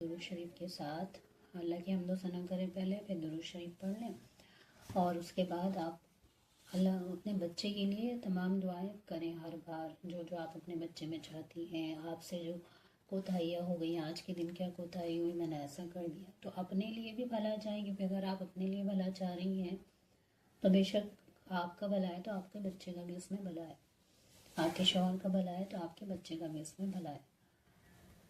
दुरूद शरीफ के साथ अल्लाह की हम्दो सना करें पहले, फिर दुरूद शरीफ पढ़ लें और उसके बाद आप अल्लाह अपने बच्चे के लिए तमाम दुआएं करें। हर बार जो जो आप अपने बच्चे में चाहती हैं, आपसे जो कोताहियाँ हो गई, आज के दिन क्या कोताही हुई, मैंने ऐसा कर दिया, तो अपने लिए भी भला चाहें, क्योंकि अगर आप अपने लिए भला चाह रही हैं तो बेशक आपका भला है तो आपके बच्चे का भी उसमें भला है, आपके शौहर का भला है तो आपके बच्चे का भी उसमें भला है।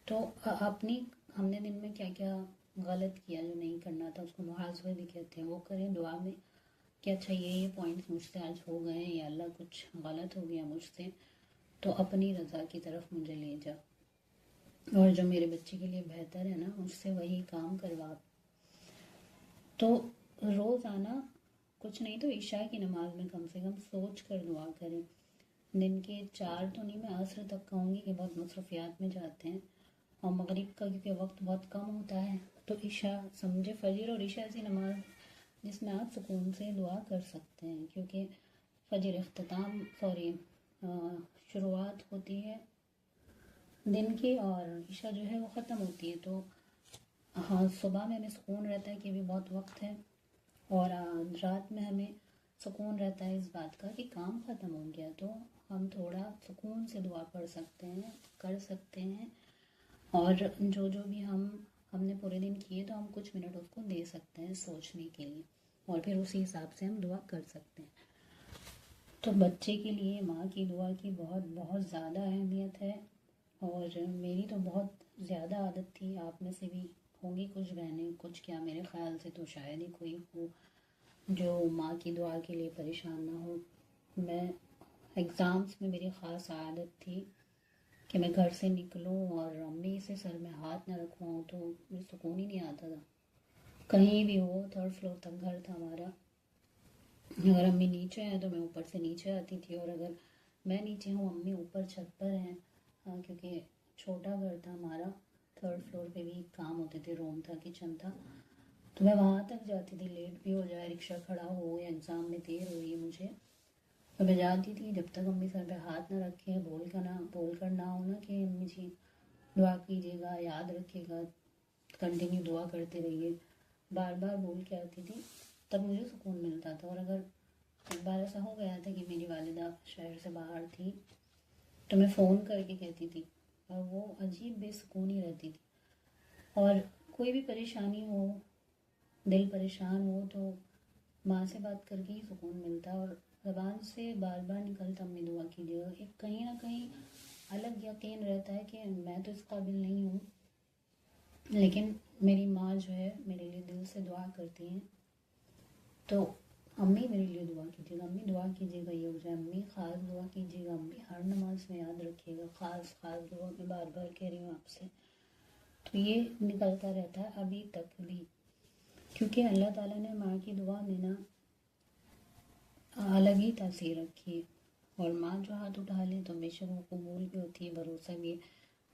तो अपनी हमने दिन में क्या क्या गलत किया जो नहीं करना था, उसको मुहासबे भी कहते हैं, वो करें दुआ में कि अच्छा ये पॉइंट्स मुझसे आज हो गए, या अल्लाह कुछ गलत हो गया मुझसे तो अपनी रज़ा की तरफ मुझे ले जा, और जो मेरे बच्चे के लिए बेहतर है ना उससे वही काम करवा। तो रोज़ाना कुछ नहीं तो इशा की नमाज में कम से कम सोच कर दुआ करें। दिन के 4 तो नहीं, मैं असर तक कहूँगी कि बहुत मसरूफियात में जाते हैं, और मगरिब का क्योंकि वक्त बहुत कम होता है, तो इशा समझे फजर और इशा ऐसी नमाज जिसमें आप सुकून से दुआ कर सकते हैं, क्योंकि फजर इख्तिताम शुरुआत होती है दिन की और इशा जो है वो ख़त्म होती है। तो हाँ, सुबह में हमें सुकून रहता है कि अभी बहुत वक्त है, और रात में हमें सुकून रहता है इस बात का कि काम ख़त्म हो गया, तो हम थोड़ा सुकून से दुआ पढ़ सकते हैं, कर सकते हैं, और जो जो भी हमने पूरे दिन किए तो हम कुछ मिनट उसको दे सकते हैं सोचने के लिए, और फिर उसी हिसाब से हम दुआ कर सकते हैं। तो बच्चे के लिए माँ की दुआ की बहुत बहुत ज़्यादा अहमियत है, और मेरी तो बहुत ज़्यादा आदत थी, आप में से भी होंगी कुछ बहनें, कुछ क्या, मेरे ख्याल से तो शायद ही कोई हो जो माँ की दुआ के लिए परेशान ना हो। मैं एग्ज़ाम्स में मेरी ख़ास आदत थी कि मैं घर से निकलूं और अम्मी से सर में हाथ ना रखवाऊँ तो मुझे सुकून ही नहीं आता था। कहीं भी हो, 3rd फ्लोर तक घर था हमारा, अगर अम्मी नीचे हैं तो मैं ऊपर से नीचे आती थी, और अगर मैं नीचे हूँ अम्मी ऊपर छत पर हैं, क्योंकि छोटा घर था हमारा, 3rd फ्लोर पे भी काम होते थे, रूम था, किचन था, तो मैं वहाँ तक जाती थी, लेट भी हो जाए, रिक्शा खड़ा हो या एग्ज़ाम में देर हो रही है मुझे, तो मैं जाती थी जब तक अम्मी सर पे हाथ ना रखे, बोल कर ना हो ना कि अम्मी जी दुआ कीजिएगा, याद रखिएगा, कंटिन्यू दुआ करते रहिए, बार बार बोल के आती थी, तब मुझे सुकून मिलता था। और अगर एक बार ऐसा हो गया था कि मेरी वालिदा शहर से बाहर थी तो मैं फ़ोन करके कहती थी, और वो अजीब बेसुकून ही रहती थी, और कोई भी परेशानी हो, दिल परेशान हो तो माँ से बात करके ही सुकून मिलता, और ज़बान से बार बार निकलता अम्मी दुआ कीजिएगा, एक कहीं ना कहीं अलग यकीन रहता है कि मैं तो इस काबिल नहीं हूँ, लेकिन मेरी माँ जो है मेरे लिए दिल से दुआ करती हैं, तो अम्मी मेरे लिए दुआ कीजिएगा, अम्मी दुआ कीजिएगा, ये हो जाए, अम्मी ख़ास दुआ कीजिएगा, अम्मी हर नमाज में याद रखिएगा, ख़ास ख़ास दुआ मैं बार बार कह रही हूँ आपसे। तो ये निकलता रहता है अभी तक भी, क्योंकि अल्लाह ताला ने माँ की दुआ में ना अलग ही तासीर रखी है, और माँ जो हाथ उठा ले तो बेशक वो कबूल भी होती है, भरोसा भी है,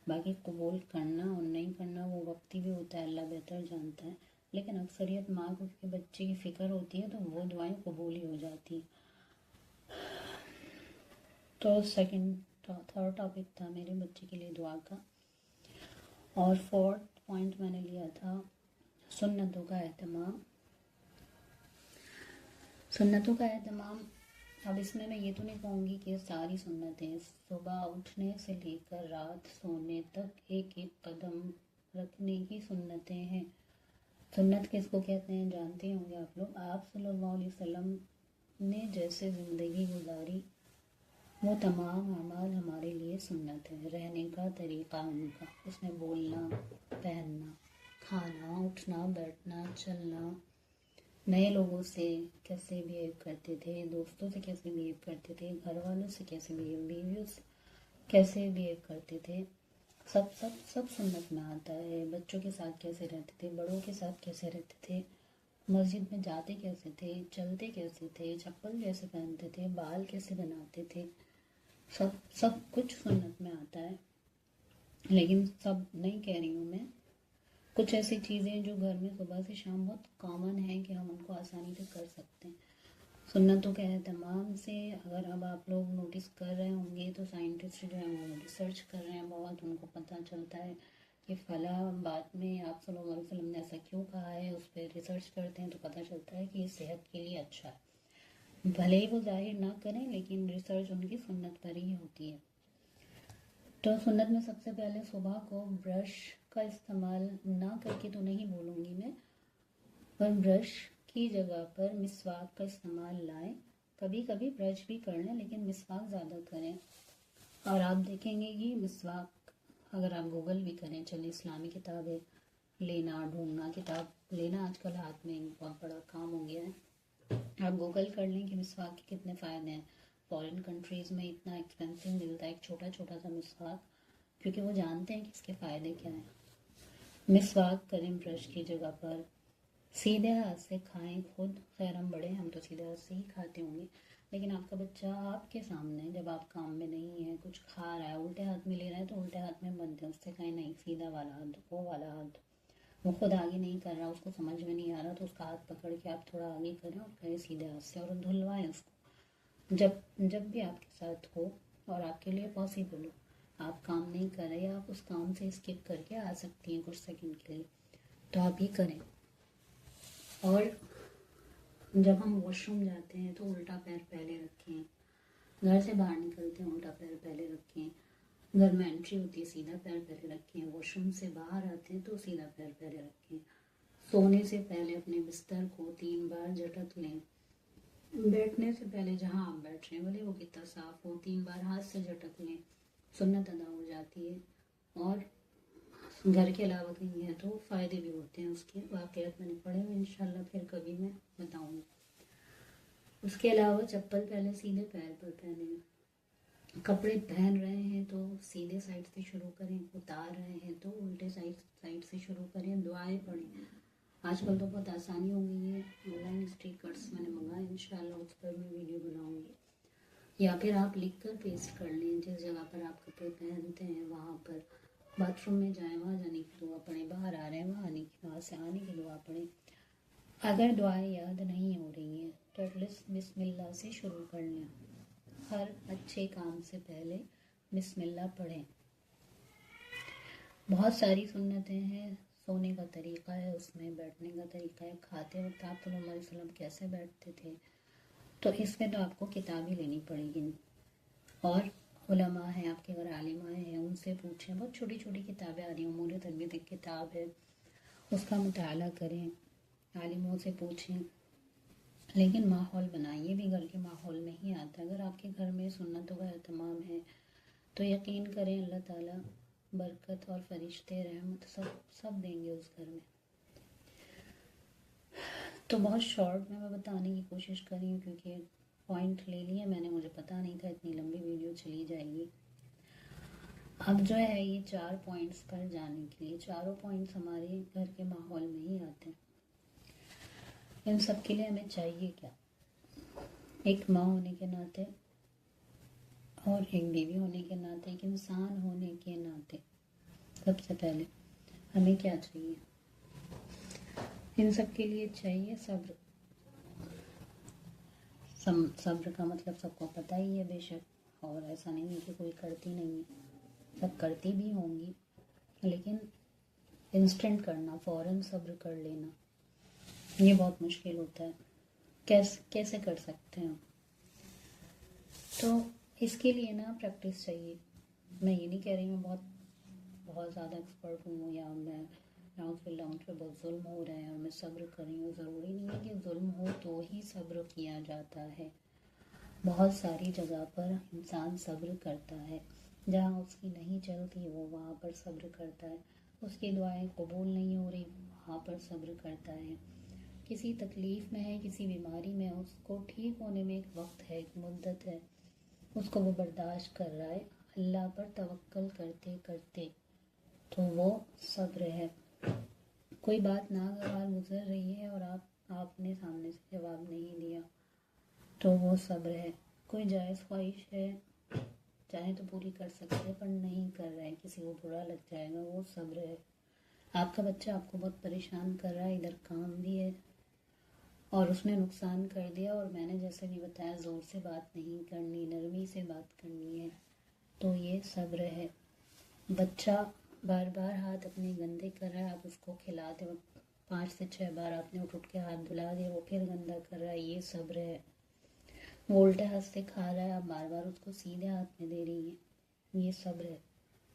बाकी कबूल करना और नहीं करना वो वक्ती भी होता है, अल्लाह बेहतर जानता है, लेकिन अक्सरियत माँ को उसके बच्चे की फ़िक्र होती है तो वो दुआएं कबूल ही हो जाती हैं। तो थर्ड टॉपिक था मेरे बच्चे के लिए दुआ का, और 4th पॉइंट मैंने लिया था सुन्नतों का एहतमाम। सुन्नतों का एहतमाम, अब इसमें मैं ये तो नहीं कहूँगी कि सारी सुन्नतें, सुबह उठने से लेकर रात सोने तक एक एक कदम रखने की सुन्नतें हैं। सुन्नत किसको कहते हैं जानते होंगे आप लोग, आप सल्लल्लाहु अलैहि वसल्लम ने जैसे ज़िंदगी गुजारी वो तमाम अमाल हमारे लिए सुन्नत है। रहने का तरीक़ा उनका, उसमें बोलना, पहनना, खाना, उठना, बैठना, चलना, नए लोगों से कैसे बिहेव करते थे, दोस्तों से कैसे बिहेव करते थे, घर वालों से कैसे बिहेव, बीवियों से कैसे बिहेव करते थे, सब सब सब सुन्नत में आता है। बच्चों के साथ कैसे रहते थे, बड़ों के साथ कैसे रहते थे, मस्जिद में जाते कैसे थे, चलते कैसे थे, चप्पल कैसे पहनते थे, बाल कैसे बनाते थे, सब सब कुछ सुन्नत में आता है। लेकिन सब नहीं कह रही हूँ मैं, कुछ ऐसी चीज़ें जो घर में सुबह से शाम बहुत कॉमन है कि हम उनको आसानी से कर सकते हैं। सुन्नतों के एहतमाम से अगर अब आप लोग नोटिस कर रहे होंगे तो साइंटिस्ट जो है वो रिसर्च कर रहे हैं बहुत, उनको पता चलता है कि फला बात में आप सल्लल्लाहु अलैहि वसल्लम ने ऐसा क्यों कहा है, उस पर रिसर्च करते हैं तो पता चलता है कि ये सेहत के लिए अच्छा है। भले ही वो जाहिर ना करें, लेकिन रिसर्च उनकी सुन्नत पर ही होती है। तो सुन्नत में सबसे पहले सुबह को ब्रश का इस्तेमाल ना करके तो नहीं बोलूँगी मैं, पर ब्रश की जगह पर मिसवाक का इस्तेमाल लाएं। कभी कभी ब्रश भी कर लें, लेकिन मिसवाक ज़्यादा करें। और आप देखेंगे कि मिसवाक अगर आप गूगल भी करें, चलिए इस्लामी किताबें लेना, ढूंढना, किताब लेना आजकल हाथ में एक बहुत बड़ा काम हो गया है। आप गूगल कर लें कि मिसवाक के कितने फ़ायदे हैं। फॉरेन कंट्रीज़ में इतना एक्सपेंसिव मिलता है एक छोटा छोटा सा मिसवाक, क्योंकि वो जानते हैं कि इसके फ़ायदे क्या हैं। मिसवाक करें ब्रश की जगह पर, सीधे हाथ से खाएं। खुद खैर हम बड़े हैं, हम तो सीधे हाथ से ही खाते होंगे, लेकिन आपका बच्चा आपके सामने जब आप काम में नहीं है, कुछ खा रहा है, उल्टे हाथ में ले रहा है, तो उल्टे हाथ में मत दें, उससे कहें नहीं सीधा वाला हाथ दो, वो वाला हाथ दो। वो खुद आगे नहीं कर रहा, उसको समझ में नहीं आ रहा, तो उसका हाथ पकड़ के आप थोड़ा आगे करें और कहें सीधे हाथ से, और धुलवाएं उसको। जब जब भी आपके साथ हो और आपके लिए पॉसिबल हो, आप काम नहीं कर रहे, आप उस काम से स्किप करके आ सकती हैं कुछ सेकंड के लिए, तो आप ये करें। और जब हम वॉशरूम जाते हैं तो उल्टा पैर पहले रखें। घर से बाहर निकलते हैं उल्टा पैर पहले रखें। घर में एंट्री होती है सीधा पैर पहले रखें। वॉशरूम से बाहर आते हैं तो सीधा पैर पहले रखें। सोने से पहले अपने बिस्तर को 3 बार झटक लें। बैठने से पहले जहाँ आप बैठ रहे हैं भले वो कितना साफ हो, 3 बार हाथ से झटक लें, सुन्नत अदा हो जाती है। और घर के अलावा कहीं है तो फ़ायदे भी होते हैं उसके, वाक़यात मैंने पढ़े हुए, इंशाल्लाह फिर कभी मैं बताऊँगी। उसके अलावा चप्पल पहले सीधे पैर पर पहने। कपड़े पहन रहे हैं तो सीधे साइड से शुरू करें, उतार रहे हैं तो उल्टे साइड से शुरू करें। दुआएं पढ़ें। आजकल तो बहुत आसानी हो गई है, ऑनलाइन स्टिकर्स मैंने मंगाए, इंशाल्लाह उस पर मैं वीडियो बनाऊँगी। या फिर आप लिख कर पेस्ट कर लें, जिस जगह पर आप कपड़े पहनते हैं वहाँ पर। बाथरूम में जाएं, वहाँ जाने की दुआ पढ़ें। बाहर आ रहे हैं वहाँ से आने की दुआ पढ़ें। अगर दुआएं याद नहीं हो रही हैं तो एटलीस्ट बिस्मिल्लाह से शुरू कर लें। हर अच्छे काम से पहले बिस्मिल्लाह पढ़ें। बहुत सारी सुन्नतें हैं। सोने का तरीका है, उसमें बैठने का तरीका है, खाते वक्त आप सल्लल्लाहु अलैहि वसल्लम कैसे बैठते थे, तो इसमें तो आपको किताब ही लेनी पड़ेगी। और उलमा हैं आपके अगर आलिमाएँ हैं उनसे पूछें। बहुत छोटी छोटी किताबें आ रही हैं, उमूर तरबियत एक किताब है, उसका मुताला करें, आलिमों से पूछें। लेकिन माहौल बनाइए भी घर के माहौल में ही आता है। अगर आपके घर में सुन्नतों का एहतमाम है तो यकीन करें अल्लाह ताला बरकत और फरिश्ते रहमत सब देंगे उस घर में। तो बहुत शॉर्ट में मैं बताने की कोशिश कर रही हूँ, क्योंकि पॉइंट ले लिए मैंने, मुझे पता नहीं था इतनी लंबी वीडियो चली जाएगी। अब जो है ये 4 पॉइंट्स पर जाने के लिए, चारों पॉइंट्स हमारे घर के माहौल में ही आते हैं। इन सब के लिए हमें चाहिए क्या? एक माँ होने के नाते और एक बीवी होने के नाते, एक इंसान होने के नाते सबसे पहले हमें क्या चाहिए? इन सब के लिए चाहिए सब्र। सब्र का मतलब सबको पता ही है बेशक, और ऐसा नहीं है कि कोई करती नहीं है, सब करती भी होंगी, लेकिन इंस्टेंट करना, फ़ौरन सब्र कर लेना, ये बहुत मुश्किल होता है। कैसे कर सकते हैं? तो इसके लिए ना प्रैक्टिस चाहिए। मैं ये नहीं कह रही मैं बहुत ज़्यादा एक्सपर्ट हूँ, या मैं मुझ पे बहुत जुल्म हो रहा है और मैं सब्र कर रही हूँ। ज़रूरी नहीं है कि जुल्म हो तो ही सब्र किया जाता है। बहुत सारी जगह पर इंसान सब्र करता है, जहाँ उसकी नहीं चलती वो वहाँ पर सब्र करता है। उसकी दुआएं कबूल नहीं हो रही, वहाँ पर सब्र करता है। किसी तकलीफ़ में है, किसी बीमारी में, उसको ठीक होने में एक वक्त है, एक मुद्दत है, उसको वो बर्दाश्त कर रहा है अल्लाह पर तवक्कल करते करते, तो वो सब्र है। कोई बात नागवार गुजर रही है और आपने सामने से जवाब नहीं दिया, तो वो सब्र है। कोई जायज़ ख्वाहिश है, चाहे तो पूरी कर सकते हैं, पर नहीं कर रहे हैं, किसी को बुरा लग जाएगा, वो सब्र है। आपका बच्चा आपको बहुत परेशान कर रहा है, इधर काम भी है और उसने नुकसान कर दिया, और मैंने जैसे भी बताया ज़ोर से बात नहीं करनी, नरमी से बात करनी है, तो ये सब्र है। बच्चा बार बार हाथ अपने गंदे कर रहा है, आप उसको खिलाते वक्त 5 से 6 बार आपने उठ के हाथ धुला दिया, वो फिर गंदा कर रहा है, ये सब्र है। वो उल्टे हाथ से खा रहा है, आप बार बार उसको सीधे हाथ में दे रही हैं, ये सब्र है।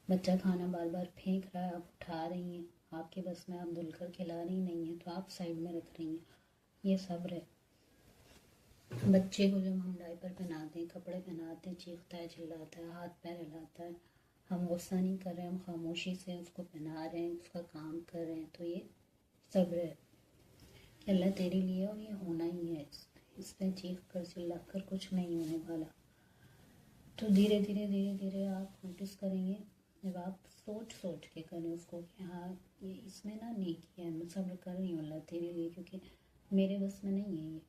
बच्चा खाना बार बार फेंक रहा है, आप उठा रही हैं, आपके बस में, आप धुलकर खिला रही नहीं हैं तो आप साइड में रख रही हैं, ये सब्र है। बच्चे को जब हम डायपर पहनाते हैं, कपड़े पहनाते हैं, चीखता है, चिल्लाता है, हाथ पैर हिलाता है, हम गुस्सा नहीं कर रहे हैं, हम खामोशी से उसको पहना रहे हैं, उसका काम कर रहे हैं, तो ये सब्र है कि अल्लाह तेरे लिए और ये होना ही है, इस पर चीख कर चिल्ला कर कुछ नहीं होने वाला। तो धीरे धीरे आप नोटिस करेंगे, जब आप सोच सोच के करें उसको कि हाँ ये इसमें ना नेकी है, मैं सब्र कर रही हूँ अल्लाह तेरे लिए, क्योंकि मेरे बस में नहीं है ये,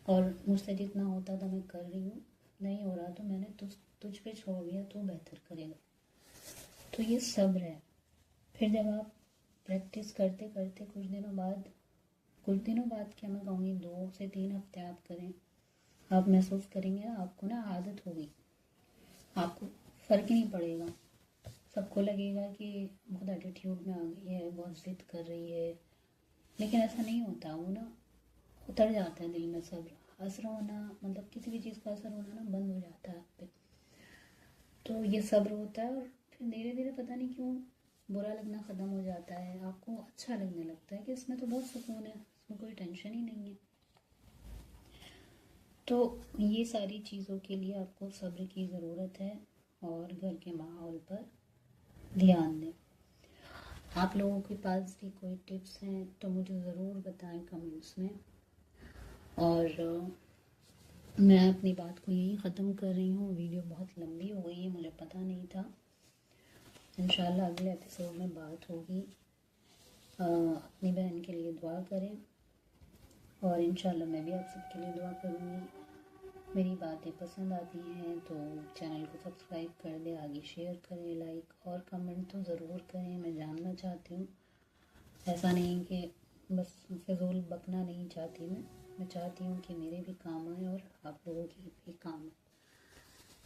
और मुझसे जितना होता था मैं कर रही हूँ, नहीं हो रहा तो मैंने तुझ पे छोड़ दिया, तो बेहतर करेगा, तो ये सब्र है। फिर जब आप प्रैक्टिस करते करते कुछ दिनों बाद क्या मैं कहूँगी, 2 से 3 हफ्ते आप करें, आप महसूस करेंगे ना, आपको ना आदत होगी, आपको फ़र्क ही नहीं पड़ेगा। सबको लगेगा कि बहुत एटीट्यूड में आ गई है, बहुत जिद कर रही है, लेकिन ऐसा नहीं होता, वो ना उतर जाता है दिल में सब्र, असर होना, मतलब किसी भी चीज़ का असर होना ना बंद हो जाता है आप पे, तो ये सब्र होता है। और फिर धीरे धीरे पता नहीं क्यों बुरा लगना ख़त्म हो जाता है, आपको अच्छा लगने लगता है कि इसमें तो बहुत सुकून है, इसमें कोई टेंशन ही नहीं है। तो ये सारी चीज़ों के लिए आपको सब्र की ज़रूरत है, और घर के माहौल पर ध्यान दें। आप लोगों के पास भी कोई टिप्स हैं तो मुझे ज़रूर बताएं कमेंट्स में, और मैं अपनी बात को यहीं ख़त्म कर रही हूँ। वीडियो बहुत लंबी हो गई है, मुझे पता नहीं था। इंशाल्लाह अगले एपिसोड में बात होगी। अपनी बहन के लिए दुआ करें, और इंशाल्लाह मैं भी आप सबके लिए दुआ करूँगी। मेरी बातें पसंद आती हैं तो चैनल को सब्सक्राइब कर दें, आगे शेयर करें, लाइक और कमेंट तो ज़रूर करें, मैं जानना चाहती हूँ। ऐसा नहीं कि बस फिजूल बकना नहीं चाहती मैं चाहती हूँ कि मेरे भी काम आए और आप लोगों की भी काम आए।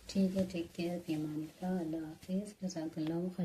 ठीक है, टेक केयर, फ़ी अमानिल्लाह, अल्लाह हाफ़िज़, जज़ाकल्लाहु खैर।